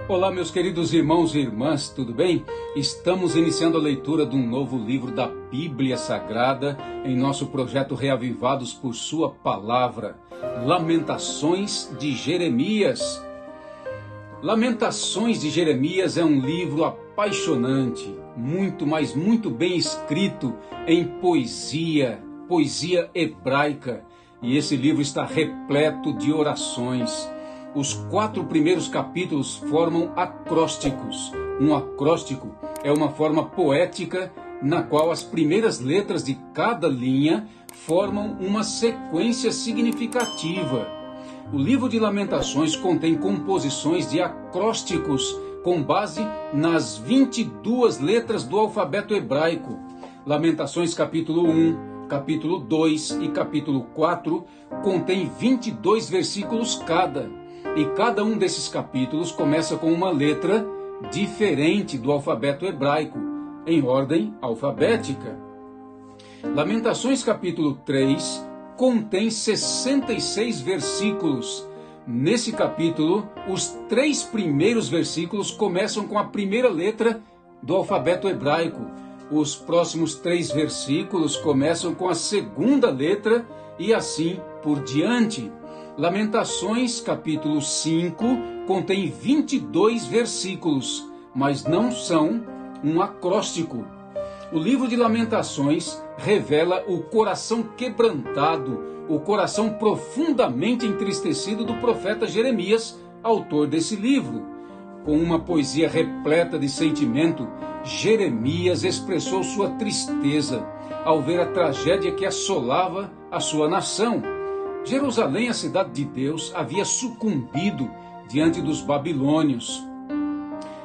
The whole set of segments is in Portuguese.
Olá, meus queridos irmãos e irmãs, tudo bem? Estamos iniciando a leitura de um novo livro da Bíblia Sagrada em nosso projeto Reavivados por Sua Palavra, Lamentações de Jeremias. Lamentações de Jeremias é um livro apaixonante, muito bem escrito em poesia hebraica, e esse livro está repleto de orações. Os 4 primeiros capítulos formam acrósticos. Um acróstico é uma forma poética na qual as primeiras letras de cada linha formam uma sequência significativa. O livro de Lamentações contém composições de acrósticos com base nas 22 letras do alfabeto hebraico. Lamentações capítulo 1, capítulo 2 e capítulo 4 contém 22 versículos cada. E cada um desses capítulos começa com uma letra diferente do alfabeto hebraico, em ordem alfabética. Lamentações capítulo 3 contém 66 versículos. Nesse capítulo, os 3 primeiros versículos começam com a primeira letra do alfabeto hebraico. Os próximos 3 versículos começam com a segunda letra e assim por diante. Lamentações, capítulo 5, contém 22 versículos, mas não são um acróstico. O livro de Lamentações revela o coração quebrantado, o coração profundamente entristecido do profeta Jeremias, autor desse livro. Com uma poesia repleta de sentimento, Jeremias expressou sua tristeza ao ver a tragédia que assolava a sua nação. Jerusalém, a cidade de Deus, havia sucumbido diante dos babilônios.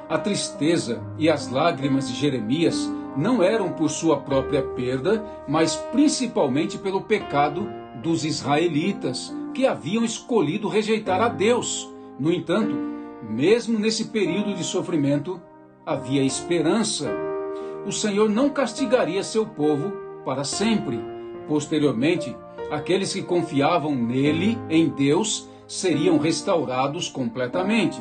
A tristeza e as lágrimas de Jeremias não eram por sua própria perda, mas principalmente pelo pecado dos israelitas, que haviam escolhido rejeitar a Deus. No entanto, mesmo nesse período de sofrimento, havia esperança. O Senhor não castigaria seu povo para sempre. Posteriormente, aqueles que confiavam nele, em Deus, seriam restaurados completamente.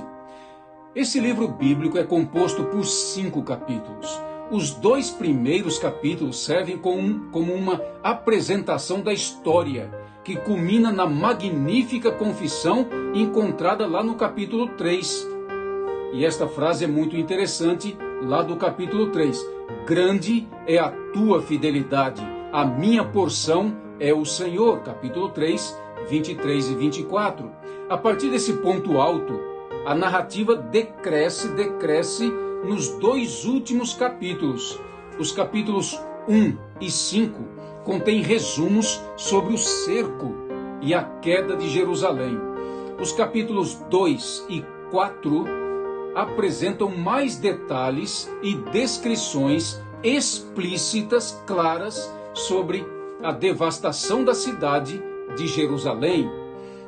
Esse livro bíblico é composto por 5 capítulos. Os 2 primeiros capítulos servem como uma apresentação da história, que culmina na magnífica confissão encontrada lá no capítulo 3. E esta frase é muito interessante, lá do capítulo 3. Grande é a tua fidelidade, a minha porção é o Senhor, capítulo 3, 23 e 24. A partir desse ponto alto, a narrativa decresce nos 2 últimos capítulos. Os capítulos 1 e 5 contêm resumos sobre o cerco e a queda de Jerusalém. Os capítulos 2 e 4 apresentam mais detalhes e descrições explícitas, claras, sobre a devastação da cidade de Jerusalém.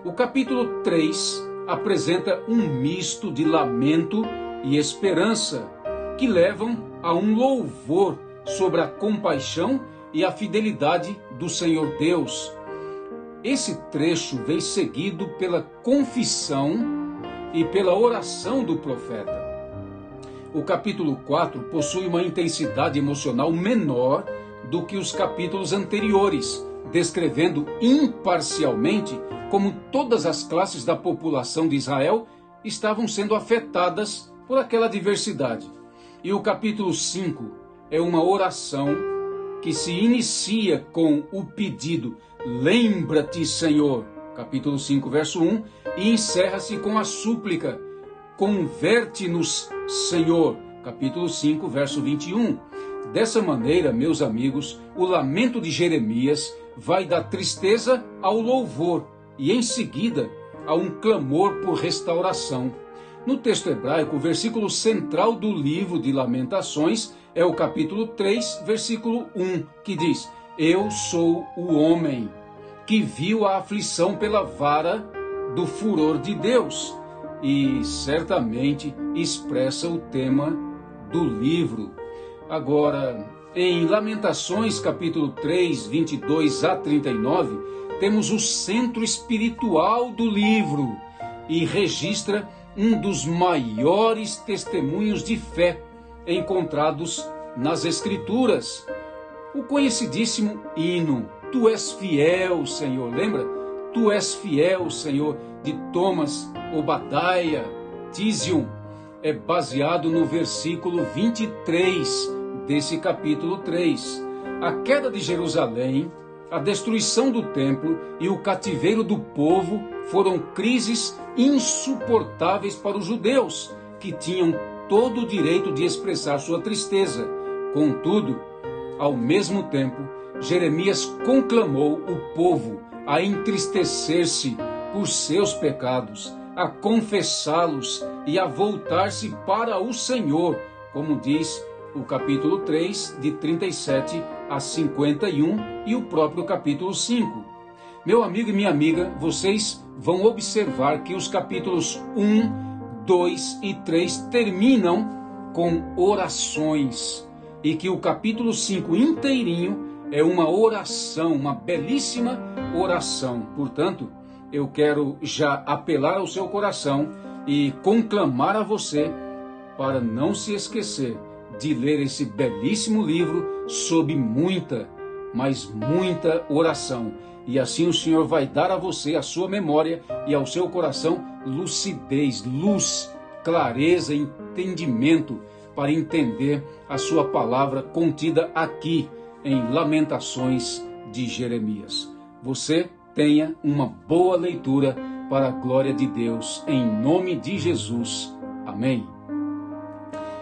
O capítulo 3 apresenta um misto de lamento e esperança, que levam a um louvor sobre a compaixão e a fidelidade do Senhor Deus. Esse trecho vem seguido pela confissão e pela oração do profeta. O capítulo 4 possui uma intensidade emocional menor do que os capítulos anteriores, descrevendo imparcialmente como todas as classes da população de Israel estavam sendo afetadas por aquela adversidade. E o capítulo 5 é uma oração que se inicia com o pedido: lembra-te, Senhor, capítulo 5, verso 1, e encerra-se com a súplica: converte-nos, Senhor, capítulo 5, verso 21. Dessa maneira, meus amigos, o lamento de Jeremias vai da tristeza ao louvor e, em seguida, a um clamor por restauração. No texto hebraico, o versículo central do livro de Lamentações é o capítulo 3, versículo 1, que diz: Eu sou o homem que viu a aflição pela vara do furor de Deus. E certamente expressa o tema do livro. Agora, em Lamentações, capítulo 3, 22 a 39, temos o centro espiritual do livro e registra um dos maiores testemunhos de fé encontrados nas Escrituras. O conhecidíssimo hino, Tu és fiel, Senhor, lembra? Tu és fiel, Senhor, de Thomas Obadiah Tisium, é baseado no versículo 23 desse capítulo 3. A queda de Jerusalém, a destruição do templo e o cativeiro do povo foram crises insuportáveis para os judeus, que tinham todo o direito de expressar sua tristeza. Contudo, ao mesmo tempo, Jeremias conclamou o povo a entristecer-se por seus pecados, a confessá-los e a voltar-se para o Senhor, como diz o capítulo 3, de 37 a 51 e o próprio capítulo 5. Meu amigo e minha amiga, vocês vão observar que os capítulos 1, 2 e 3 terminam com orações e que o capítulo 5 inteirinho é uma oração, uma belíssima oração. Portanto, eu quero já apelar ao seu coração e conclamar a você para não se esquecer de ler esse belíssimo livro sob muita, mas muita oração. E assim o Senhor vai dar a você, a sua memória e ao seu coração, lucidez, luz, clareza, entendimento para entender a sua palavra contida aqui em Lamentações de Jeremias. Você tenha uma boa leitura para a glória de Deus, em nome de Jesus. Amém.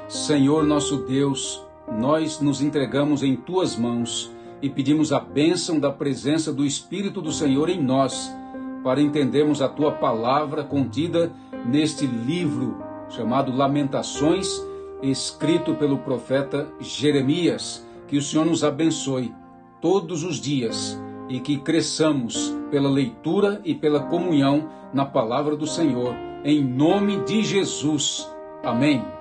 Senhor nosso Deus, nós nos entregamos em Tuas mãos e pedimos a bênção da presença do Espírito do Senhor em nós, para entendermos a Tua palavra contida neste livro chamado Lamentações, escrito pelo profeta Jeremias. Que o Senhor nos abençoe todos os dias e que cresçamos pela leitura e pela comunhão na palavra do Senhor, em nome de Jesus. Amém.